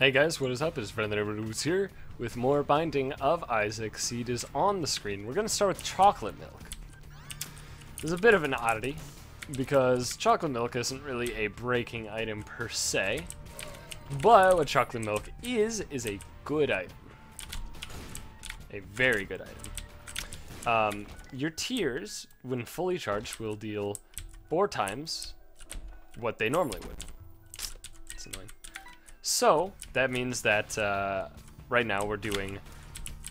Hey guys, what is up? It's friend Who's here with more Binding of Isaac. Seed is on the screen. We're going to start with chocolate milk. There's a bit of an oddity because chocolate milk isn't really a breaking item per se, but what chocolate milk is a good item. A very good item. Your tears, when fully charged, will deal 4 times what they normally would. It's annoying. So that means that right now we're doing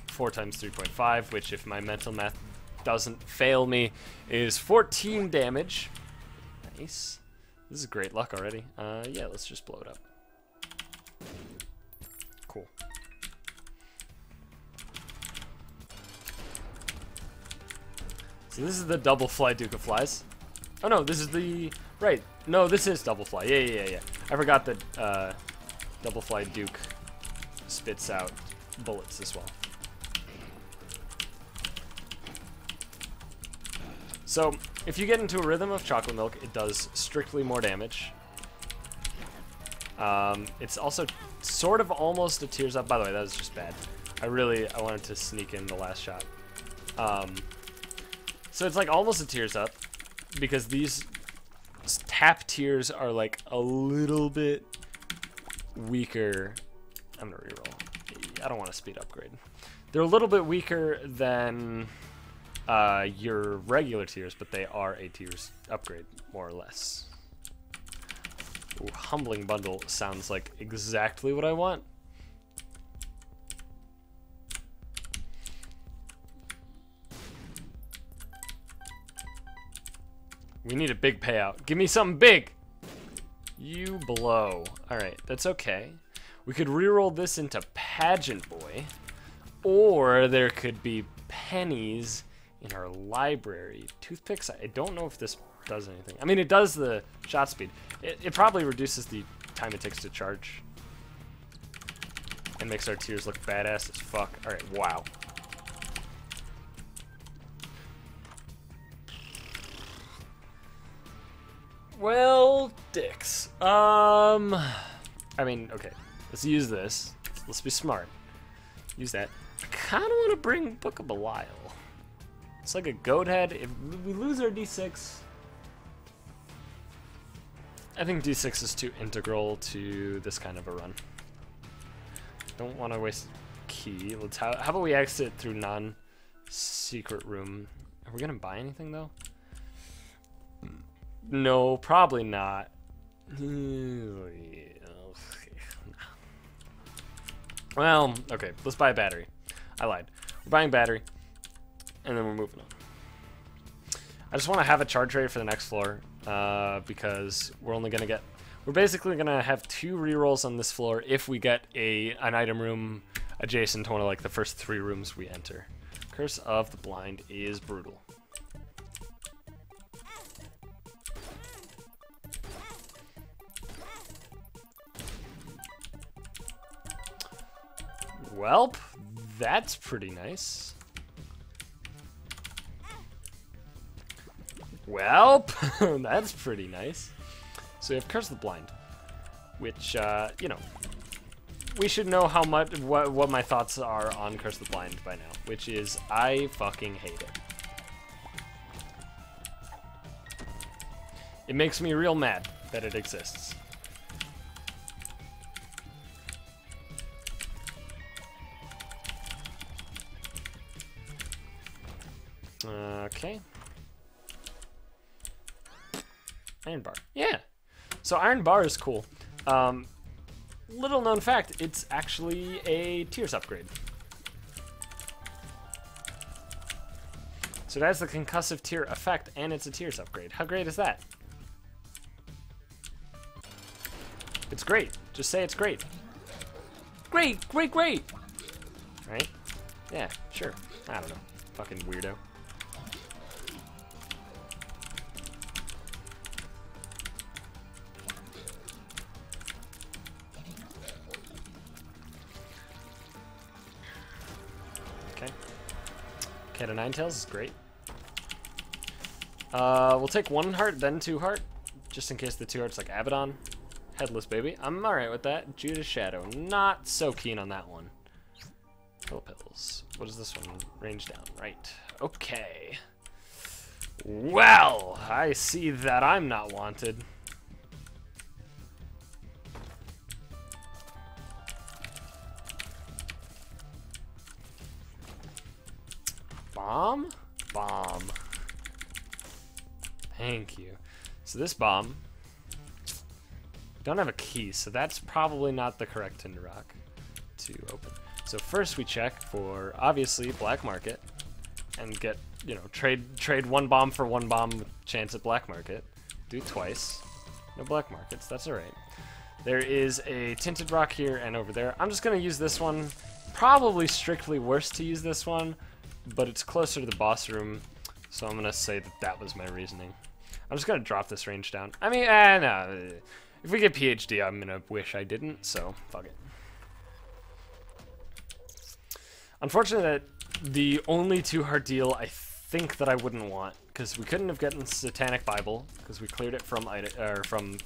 4 times 3.5, which, if my mental math doesn't fail me, is 14 damage. Nice. This is great luck already. Yeah, let's just blow it up. Cool. So this is the double fly Duke of Flies. Oh no, this is the... Right. No, this is double fly. Yeah. I forgot that double fly Duke spits out bullets as well. So, if you get into a rhythm of chocolate milk, it does strictly more damage. It's also sort of almost a tears up. By the way, that was just bad. I wanted to sneak in the last shot. So it's like almost a tears up, because these tap tears are like a little bit weaker. I'm gonna reroll. I don't want to speed upgrade. They're a little bit weaker than your regular tears, but they are a tears upgrade, more or less. Ooh, humbling bundle sounds like exactly what I want. We need a big payout. Give me something big! You blow. Alright, that's okay. We could reroll this into Pageant Boy, or there could be pennies in our library. Toothpicks, I don't know if this does anything. I mean, it does the shot speed. It probably reduces the time it takes to charge. And makes our tears look badass as fuck. Alright, wow. Well, dicks. I mean, okay. Let's use this. Let's be smart. Use that. I kind of want to bring Book of Belial. It's like a goat head. If we lose our D6, I think D6 is too integral to this kind of a run. Don't want to waste key. Let's how about we exit through non-secret room? Are we gonna buy anything though? No, probably not. Well, okay, let's buy a battery. I lied. We're buying battery, and then we're moving on. I just want to have a charge rate for the next floor, because we're basically gonna have 2 rerolls on this floor if we get an item room adjacent to one of like the first 3 rooms we enter. Curse of the Blind is brutal. Welp, that's pretty nice. Welp, that's pretty nice. So we have Curse of the Blind, which, you know, we should know how much, what my thoughts are on Curse of the Blind by now, which is I fucking hate it. It makes me real mad that it exists. Okay. Iron bar. Yeah. So iron bar is cool. Little known fact, it's actually a tears upgrade. So it has the concussive tear effect, and it's a tears upgrade. How great is that? It's great. Just say it's great. Great, great, great! Right? Yeah, sure. I don't know. Fucking weirdo. Cat of 9 tails is great. We'll take 1 heart, then 2 heart, just in case the 2 heart's like Abaddon. Headless baby. I'm alright with that. Judas Shadow. Not so keen on that one. Pill pills. What is this one? Range down. Right. Okay. Well, I see that I'm not wanted. Bomb? Bomb. Thank you. So this bomb, don't have a key, so that's probably not the correct Tinder Rock to open. So first we check for, obviously, black market, and get, you know, trade one bomb for one bomb with chance at black market. Do it twice. No black markets, that's alright. There is a tinted rock here and over there. I'm just gonna use this one. Probably strictly worse to use this one, but it's closer to the boss room, so I'm gonna say that that was my reasoning. I'm just gonna drop this range down. I mean, no. If we get PhD, I'm gonna wish I didn't, so fuck it. Unfortunately, that the only 2-heart deal I think that I wouldn't want, because we couldn't have gotten Satanic Bible, because we cleared it from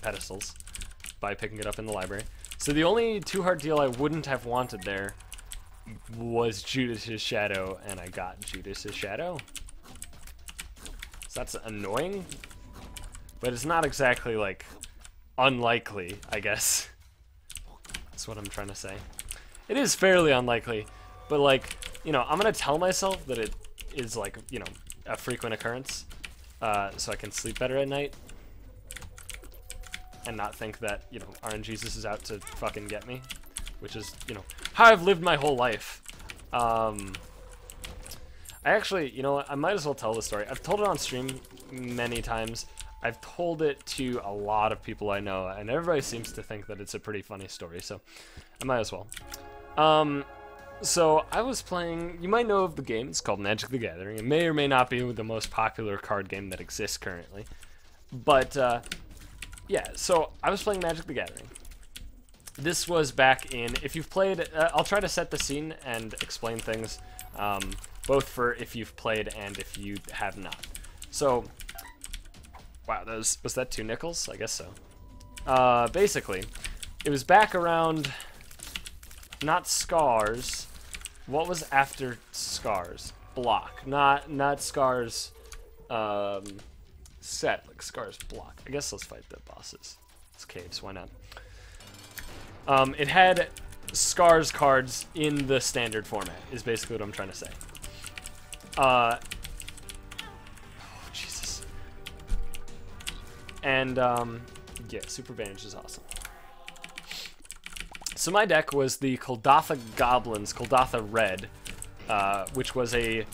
pedestals by picking it up in the library. So the only 2-heart deal I wouldn't have wanted there was Judas's Shadow, and I got Judas's Shadow. So that's annoying, but it's not exactly, like, unlikely, I guess. That's what I'm trying to say. It is fairly unlikely, but, like, you know, I'm gonna tell myself that it is, like, you know, a frequent occurrence, so I can sleep better at night, and not think that, you know, RNGesus is out to fucking get me, which is, you know, how I've lived my whole life. I actually, you know what, I might as well tell the story. I've told it on stream many times. I've told it to a lot of people I know, and everybody seems to think that it's a pretty funny story, so I might as well. So I was playing, you might know of the game, it's called Magic the Gathering. It may or may not be the most popular card game that exists currently. But, yeah, so I was playing Magic the Gathering. This was back in, if you've played, I'll try to set the scene and explain things, both for if you've played and if you have not. So, wow, was that 2 nickels? I guess so. Basically, it was back around, not Scars. What was after Scars? Block. Not Scars, set, like Scars Block. I guess let's fight the bosses. It's caves, why not? It had Scars cards in the standard format, is basically what I'm trying to say. Oh, Jesus. And, yeah, Super Advantage is awesome. So my deck was the Kuldotha Goblins, Kuldotha Red, which was a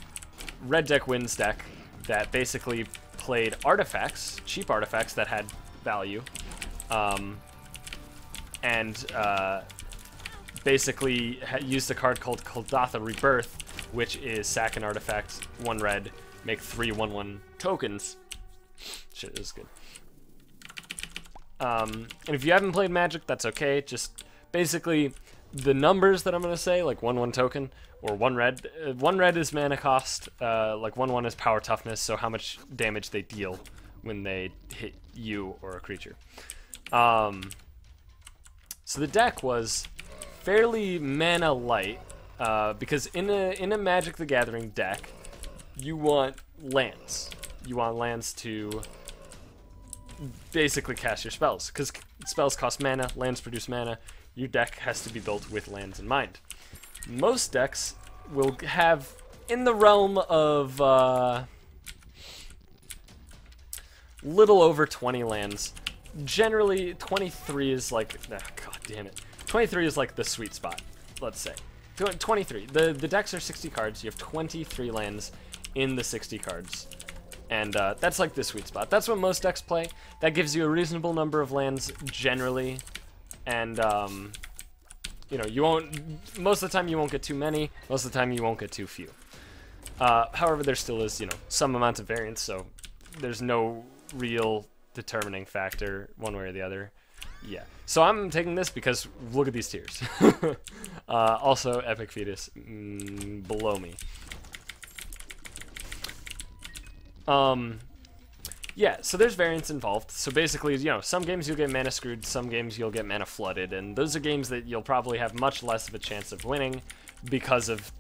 red deck wins deck that basically played artifacts, cheap artifacts that had value, and basically used a card called Kuldotha Rebirth, which is sack an artifact, 1 red, make 3 1/1 tokens. Shit, this is good. And if you haven't played Magic, that's okay. Just basically the numbers that I'm gonna say, like 1/1 token or 1 red. 1 red is mana cost. Like 1/1 is power toughness, so how much damage they deal when they hit you or a creature. So the deck was fairly mana light, because in a Magic the Gathering deck, you want lands. You want lands to basically cast your spells, because spells cost mana, lands produce mana. Your deck has to be built with lands in mind. Most decks will have, in the realm of little over 20 lands. Generally, 23 is like, oh, god damn it. 23 is like the sweet spot, let's say. 23. The decks are 60 cards. You have 23 lands in the 60 cards. And that's like the sweet spot. That's what most decks play. That gives you a reasonable number of lands generally. And, you know, you won't, most of the time you won't get too many. Most of the time you won't get too few. However, there still is, you know, some amount of variance, so there's no real determining factor one way or the other. Yeah. So I'm taking this because look at these tiers. Also, Epic Fetus below me. Yeah, so there's variance involved. So basically, you know, some games you'll get mana screwed, some games you'll get mana flooded, and those are games that you'll probably have much less of a chance of winning because of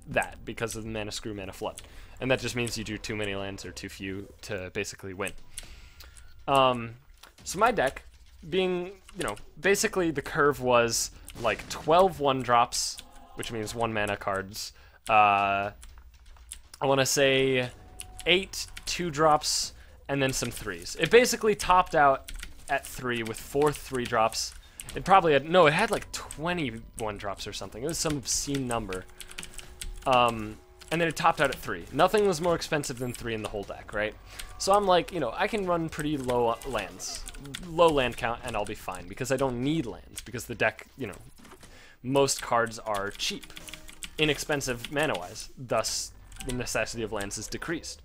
that, because of the mana screw, mana flood. And that just means you drew too many lands or too few to basically win. So my deck, being, you know, basically the curve was like 12 1-drops, which means 1 mana cards. I want to say 8 2-drops, and then some 3s. It basically topped out at 3 with 4 3-drops. It probably had, no, it had like 20 1-drops or something. It was some obscene number. And then it topped out at 3. Nothing was more expensive than 3 in the whole deck, right? So I'm like, you know, I can run pretty low lands, low land count, and I'll be fine, because I don't need lands, because the deck, you know, most cards are cheap, inexpensive mana-wise, thus the necessity of lands is decreased.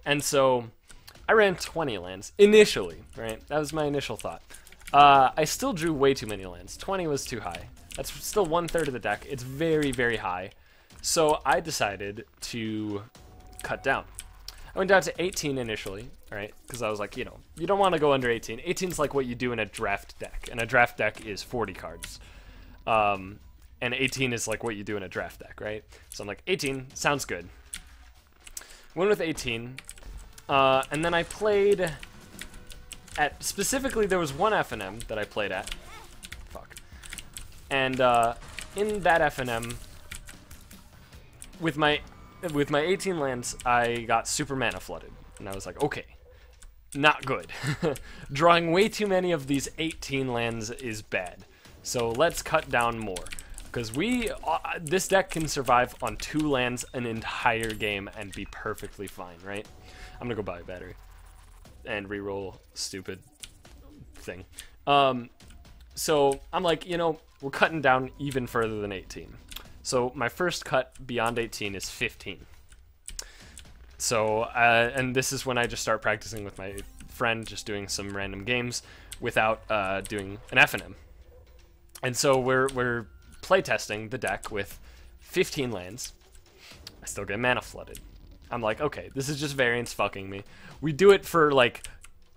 And so I ran 20 lands, initially, right? That was my initial thought. I still drew way too many lands. 20 was too high. That's still 1/3 of the deck. It's very, very high. So I decided to cut down. I went down to 18 initially, right? Because I was like, you know, you don't want to go under 18. 18 is like what you do in a draft deck, and a draft deck is 40 cards. And 18 is like what you do in a draft deck, right? So I'm like, 18 sounds good. Went with 18, and then I played at, specifically there was one FNM that I played at. Fuck. And in that FNM, with my 18 lands, I got super mana flooded, and I was like, okay, not good. Drawing way too many of these 18 lands is bad. So let's cut down more, because this deck can survive on 2 lands an entire game and be perfectly fine, right? I'm gonna go buy a battery and reroll stupid thing. So I'm like, you know, we're cutting down even further than 18. So my first cut beyond 18 is 15. So, and this is when I just start practicing with my friend, just doing some random games without doing an FNM. And so we're playtesting the deck with 15 lands. I still get mana flooded. I'm like, okay, this is just variance fucking me. We do it for like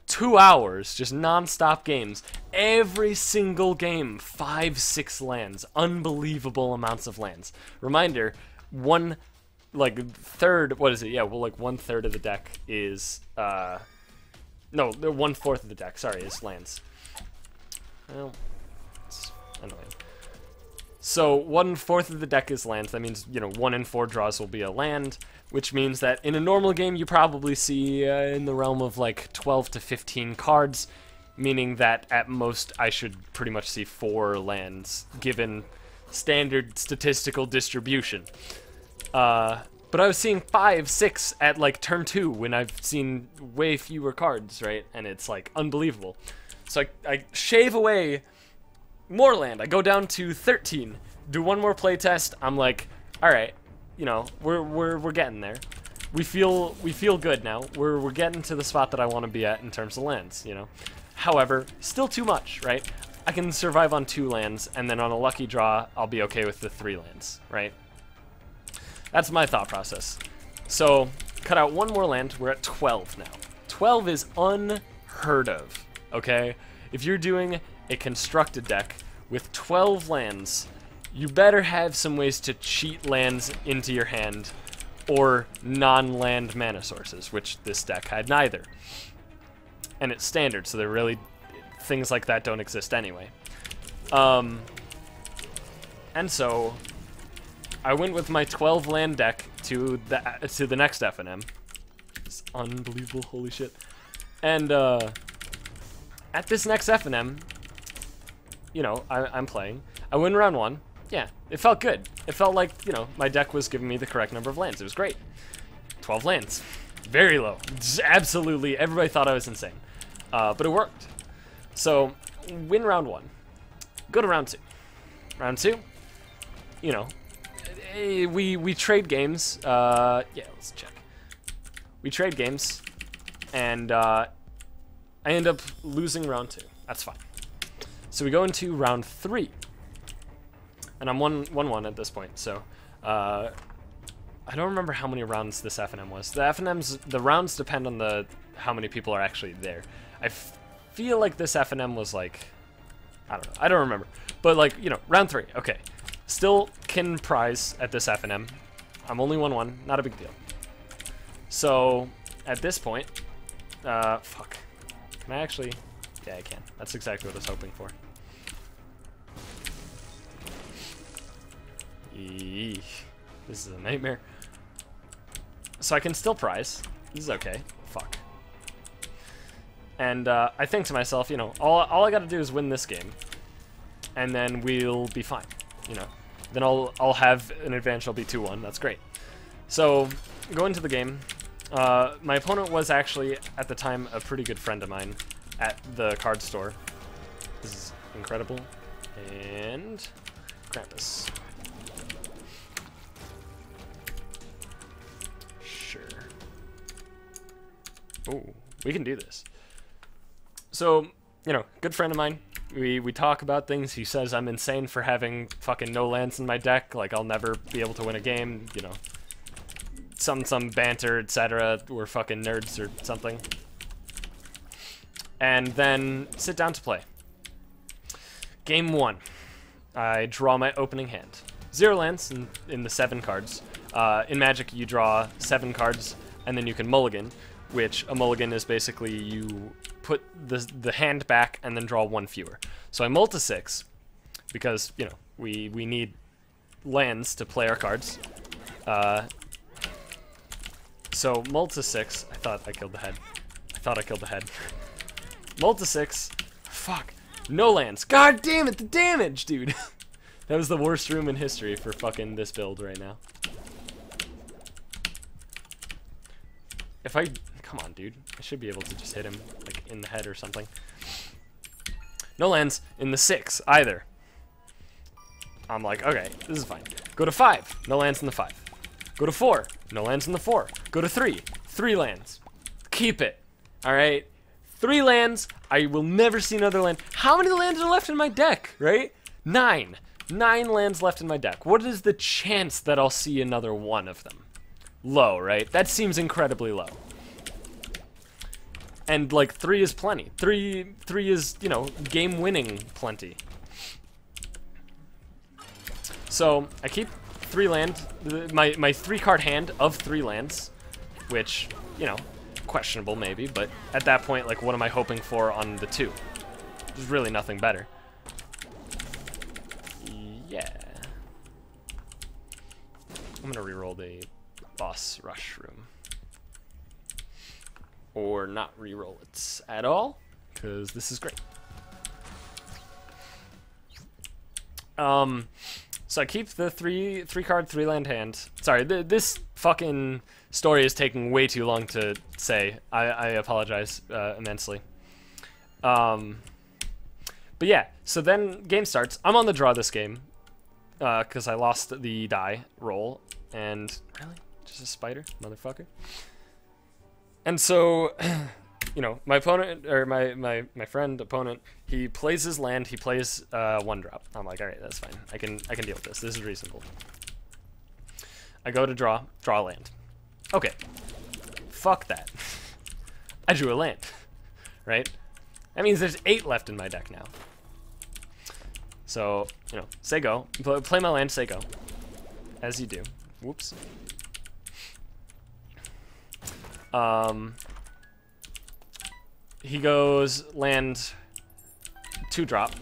2 hours, just non-stop games. Every single game, 5-6 lands, unbelievable amounts of lands. Reminder, what is it? Yeah, well, like 1/3 of the deck is, no, 1/4 of the deck, sorry, is lands. Well, it's annoying. So 1/4 of the deck is lands. That means, you know, 1 in 4 draws will be a land, which means that in a normal game you probably see in the realm of like 12 to 15 cards, meaning that at most I should pretty much see 4 lands given standard statistical distribution. But I was seeing 5, 6 at like turn 2 when I've seen way fewer cards, right? And it's like unbelievable. So I shave away more land. I go down to 13. Do one more playtest. I'm like, all right, you know, we're getting there. We feel good now. We're getting to the spot that I want to be at in terms of lands, you know. However, still too much, right? I can survive on 2 lands, and then on a lucky draw, I'll be okay with the 3 lands, right? That's my thought process. So, cut out 1 more land. We're at 12 now. 12 is unheard of, okay? If you're doing a constructed deck with 12 lands, you better have some ways to cheat lands into your hand, or non-land mana sources, which this deck had neither. And it's standard, so they're really, things like that don't exist anyway. And so I went with my 12 land deck to the next FNM. It's unbelievable, holy shit. And at this next FNM, you know, I'm playing. I win round 1. Yeah, it felt good. It felt like, you know, my deck was giving me the correct number of lands. It was great. 12 lands. Very low. Just absolutely, everybody thought I was insane. But it worked. So, win round 1. Go to round 2. Round 2, you know, we trade games. Yeah, let's check. We trade games, and I end up losing round 2. That's fine. So we go into round 3. And I'm 1-1 at this point, so I don't remember how many rounds this FNM was. The rounds depend on the how many people are actually there. I feel like this F&M was like, I don't know, I don't remember. But like, you know, round 3, okay. Still can prize at this F&M. I'm only 1-1, not a big deal. So, at this point, fuck. Can I actually? Yeah, I can. That's exactly what I was hoping for. Eesh. This is a nightmare. So I can still prize. This is okay. Fuck. And I think to myself, you know, all I gotta do is win this game, and then we'll be fine. You know, then I'll have an advantage. I'll be 2-1. That's great. So go into the game. My opponent was actually at the time a pretty good friend of mine at the card store. This is incredible. And Krampus. Sure. Oh, we can do this. So, you know, good friend of mine. We talk about things. He says I'm insane for having fucking no lands in my deck. Like, I'll never be able to win a game, you know. Some banter, etc. We're fucking nerds or something. And then sit down to play. Game 1. I draw my opening hand. 0 lands in the 7 cards. In Magic, you draw 7 cards, and then you can mulligan, which a mulligan is basically you put the hand back and then draw 1 fewer. So I mull to 6, because, you know, we need lands to play our cards. So mull to 6. I thought I killed the head. Mull to 6. Fuck. No lands. God damn it, the damage, dude. That was the worst room in history for fucking this build right now. If I... Come on, dude. I should be able to just hit him, like, in the head or something. No lands in the 6, either. I'm like, okay, this is fine. Go to 5. No lands in the 5. Go to 4. No lands in the 4. Go to 3. 3 lands. Keep it. Alright? 3 lands. I will never see another land. How many lands are left in my deck, right? 9. 9 lands left in my deck. What is the chance that I'll see another one of them? Low, right? That seems incredibly low. And, like, 3 is plenty. 3 is, you know, game-winning plenty. So, I keep 3 land, my 3-card hand of 3 lands, which, you know, questionable maybe, but at that point, like, what am I hoping for on the 2? There's really nothing better. Yeah. I'm gonna reroll the boss rush room. Or not reroll it at all, because this is great. So I keep the 3-card 3-land hand. Sorry, this fucking story is taking way too long to say. I apologize immensely. But yeah, so then game starts. I'm on the draw this game because I lost the die roll, and really, just a spider, motherfucker. And so, you know, my opponent, or my friend opponent, he plays his land, he plays 1-drop. I'm like, alright, that's fine. I can deal with this. This is reasonable. I go to draw land. Okay. Fuck that. I drew a land. Right? That means there's 8 left in my deck now. So, you know, say go. Play my land, say go. As you do. Whoops. He goes land 2-drop.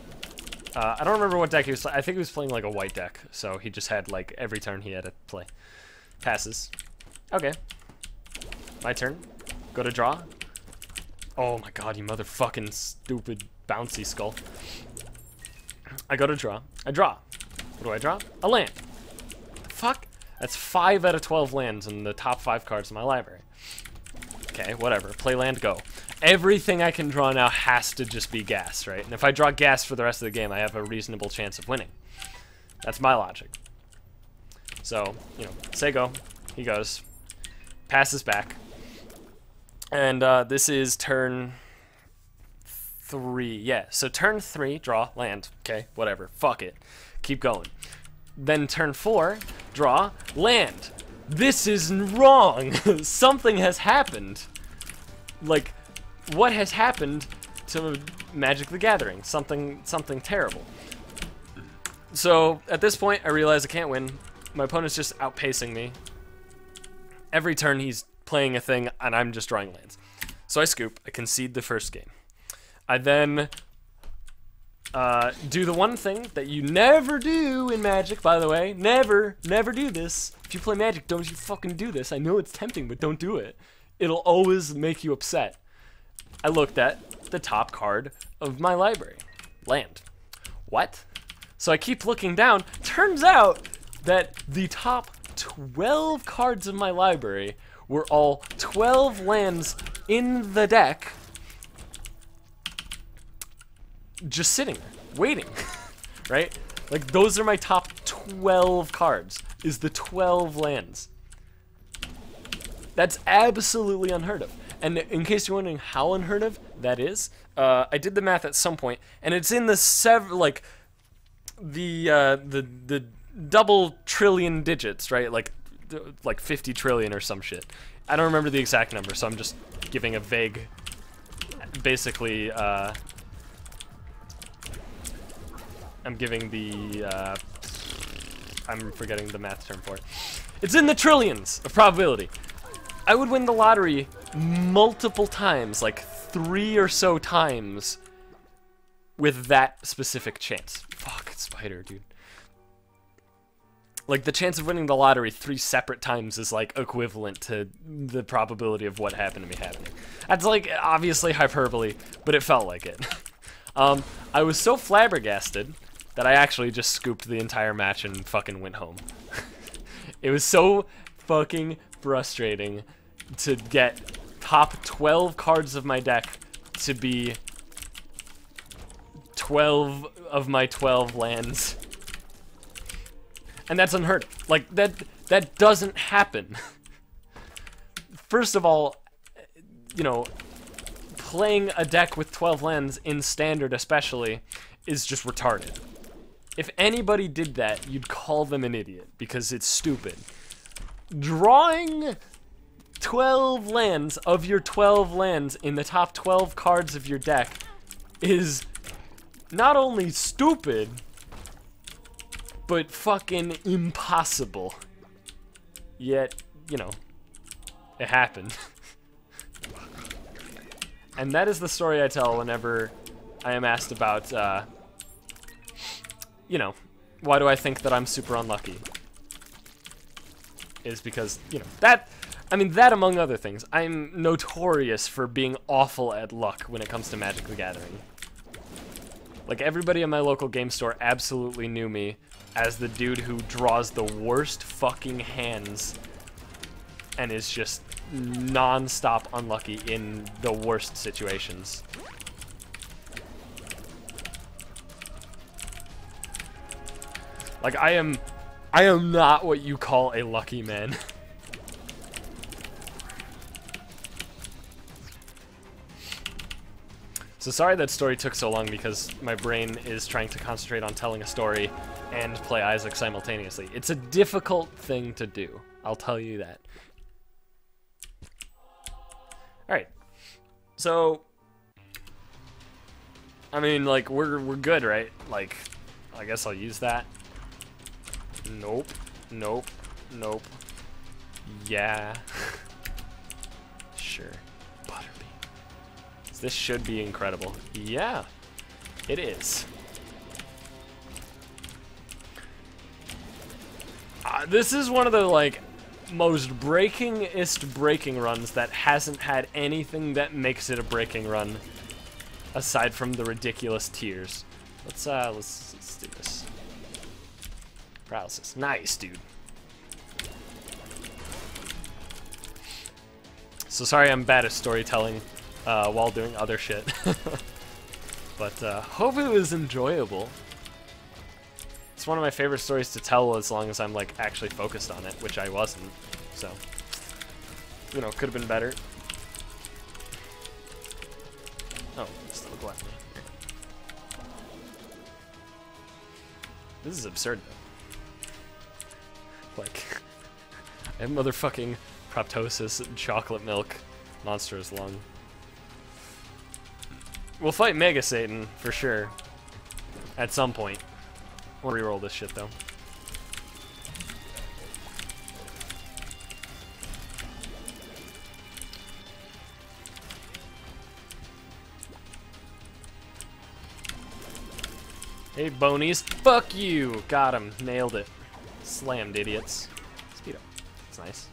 I don't remember what deck he was playing. I think he was playing like a white deck, so he just had like every turn he had to play. Passes. Okay. My turn. Go to draw. Oh my god, you motherfucking stupid bouncy skull. I go to draw. I draw. What do I draw? A land. Fuck. That's 5 out of 12 lands in the top 5 cards in my library. Okay, whatever. Play land, go. Everything I can draw now has to just be gas, right? And if I draw gas for the rest of the game, I have a reasonable chance of winning. That's my logic. So, you know, say go. He goes. Passes back. And this is turn 3. Yeah, so turn 3, draw, land. Okay, whatever. Fuck it. Keep going. Then turn 4, draw, land. This is wrong. Something has happened. Like, what has happened to Magic the Gathering? Something terrible. So, at this point, I realize I can't win. My opponent's just outpacing me. Every turn, he's playing a thing, and I'm just drawing lands. So I scoop. I concede the first game. I then do the one thing that you never do in Magic, by the way. Never do this. If you play Magic, don't you fucking do this. I know it's tempting, but don't do it. It'll always make you upset. I looked at the top card of my library. Land. What? So I keep looking down. Turns out that the top 12 cards of my library were all 12 lands in the deck, just sitting there, waiting, right? Like, those are my top 12 cards, is the 12 lands. That's absolutely unheard of. And in case you're wondering how unheard of that is, I did the math at some point, and it's in the the double trillion digits, right? Like 50 trillion or some shit. I don't remember the exact number, so I'm just giving a vague, basically, I'm giving the, I'm forgetting the math term for it. It's in the trillions of probability. I would win the lottery multiple times, like 3 or so times, with that specific chance. Fuck, spider, dude. Like, the chance of winning the lottery 3 separate times is, like, equivalent to the probability of what happened to me happening. That's, like, obviously hyperbole, but it felt like it. I was so flabbergasted that I actually just scooped the entire match and fucking went home. It was so fucking frustrating to get top 12 cards of my deck to be 12 of my 12 lands. And that's unheard of. Like, that doesn't happen. First of all, you know, playing a deck with 12 lands in Standard especially is just retarded. If anybody did that, you'd call them an idiot, because it's stupid. Drawing 12 lands of your 12 lands in the top 12 cards of your deck is not only stupid, but fucking impossible. Yet, you know, it happened. And that is the story I tell whenever I am asked about, you know, why do I think that I'm super unlucky? Is because, you know, that among other things, I'm notorious for being awful at luck when it comes to Magic the Gathering. Like, everybody in my local game store absolutely knew me as the dude who draws the worst fucking hands and is just non-stop unlucky in the worst situations. Like, I am not what you call a lucky man. So sorry that story took so long, because my brain is trying to concentrate on telling a story and play Isaac simultaneously. It's a difficult thing to do, I'll tell you that. Alright, so, I mean, like, we're good, right? Like, I guess I'll use that. Nope, nope, nope. Yeah. Sure. This should be incredible. Yeah, it is. This is one of the, like, most breakingest breaking runs that hasn't had anything that makes it a breaking run, aside from the ridiculous tiers. Let's do this. Paralysis. Nice, dude. So sorry I'm bad at storytelling while doing other shit. But hope it was enjoyable. It's one of my favorite stories to tell as long as I'm, like, actually focused on it, which I wasn't. So, you know, could have been better. Oh, still a gluttony. This is absurd, though. Like, I have motherfucking proptosis and chocolate milk. Monster's lung. We'll fight Mega Satan for sure. At some point. We'll reroll this shit though. Hey, bonies. Fuck you! Got him. Nailed it. Slammed, idiots. Speed up. That's nice.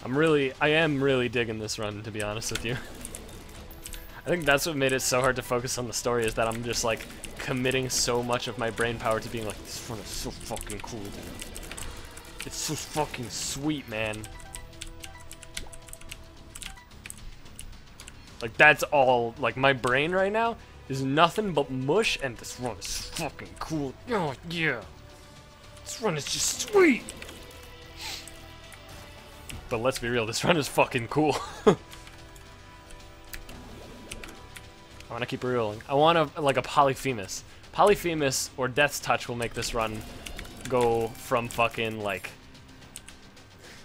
I am really digging this run, to be honest with you. I think that's what made it so hard to focus on the story, is that I'm just, like, committing so much of my brain power to being like, this run is so fucking cool, dude. It's so fucking sweet, man. Like, that's all, like, my brain right now is nothing but mush, and this run is fucking cool. Oh, yeah. This run is just sweet. But let's be real, this run is fucking cool. I want to keep rerolling. I want like a Polyphemus. Polyphemus or Death's Touch will make this run go from fucking, like...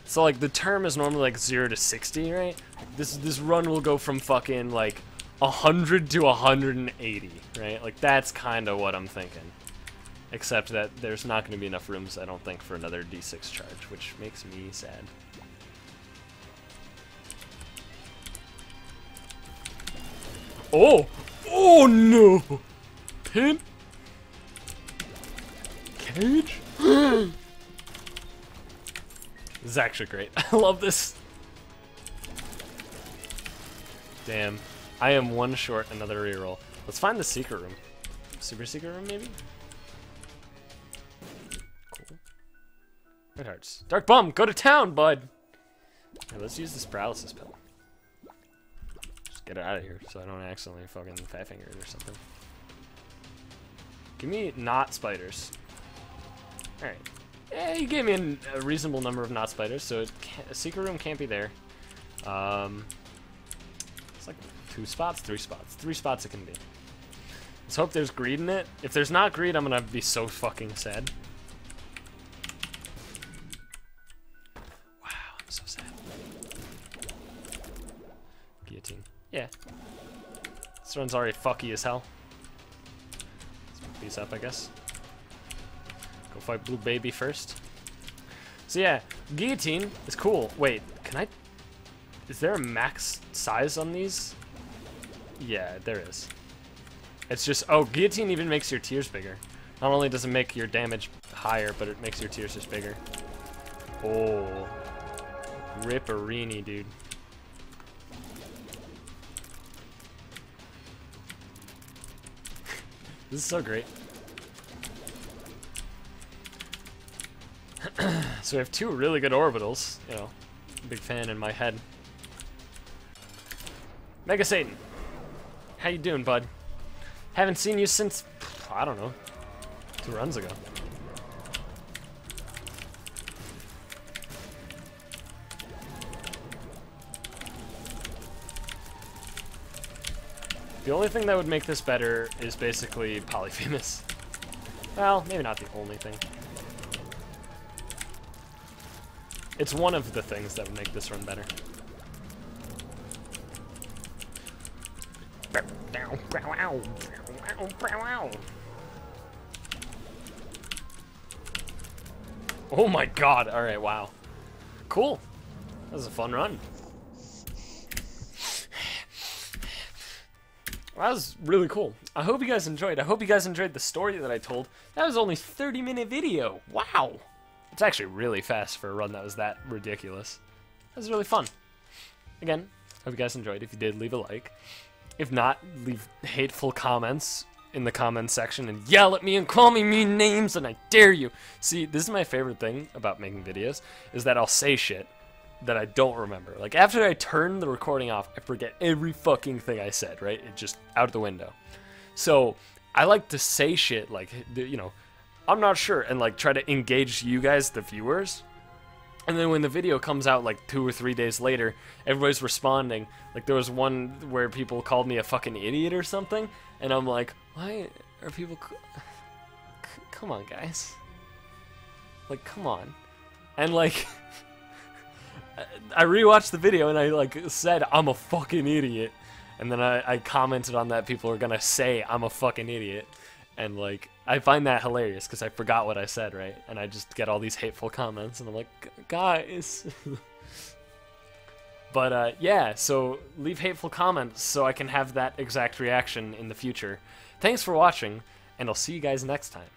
So, like, the term is normally, like, 0 to 60, right? This run will go from fucking, like, 100 to 180, right? Like, that's kind of what I'm thinking. Except that there's not going to be enough rooms, I don't think, for another D6 charge, which makes me sad. Oh! Oh no! Pin? Cage? This is actually great. I love this. Damn. I am one short another reroll. Let's find the secret room. Super secret room, maybe? Cool. Red hearts. Dark Bum, go to town, bud! Okay, let's use this paralysis pill. Get it out of here so I don't accidentally fucking fat finger it or something. Give me not spiders. Alright. Yeah, you gave me a reasonable number of not spiders, so a secret room can't be there. It's like 2 spots, 3 spots. 3 spots it can be. Let's hope there's greed in it. If there's not greed, I'm gonna be so fucking sad. Wow, I'm so sad. Guillotine. Yeah. This one's already fucky as hell. Let's pick these up, I guess. Go fight Blue Baby first. So yeah, Guillotine is cool. Wait, can I... Is there a max size on these? Yeah, there is. It's just... Oh, Guillotine even makes your tears bigger. Not only does it make your damage higher, but it makes your tears just bigger. Oh. Ripperini, dude. This is so great. So we have 2 really good orbitals. You know, big fan in my head. Mega Satan, how you doing, bud? Haven't seen you since, I don't know, 2 runs ago. The only thing that would make this better is basically Polyphemus. Well, maybe not the only thing. It's one of the things that would make this run better. Oh my god, alright, wow. Cool. That was a fun run. That was really cool. I hope you guys enjoyed. I hope you guys enjoyed the story that I told. That was only a 30-minute video. Wow. It's actually really fast for a run that was that ridiculous. That was really fun. Again, hope you guys enjoyed. If you did, leave a like. If not, leave hateful comments in the comments section and yell at me and call me mean names, and I dare you. See, this is my favorite thing about making videos, is that I'll say shit that I don't remember. Like, after I turn the recording off, I forget every fucking thing I said, right? It just out the window. So, I like to say shit like, you know, I'm not sure, and like try to engage you guys, the viewers. And then when the video comes out like 2 or 3 days later, everybody's responding. Like, there was one where people called me a fucking idiot or something, and I'm like, why are people... Come on, guys. Like, come on. And like... I rewatched the video and I like said I'm a fucking idiot, and then I commented on that people are gonna say I'm a fucking idiot, and like I find that hilarious because I forgot what I said, right? And I just get all these hateful comments, and I'm like, guys. But yeah, so leave hateful comments so I can have that exact reaction in the future. Thanks for watching, and I'll see you guys next time.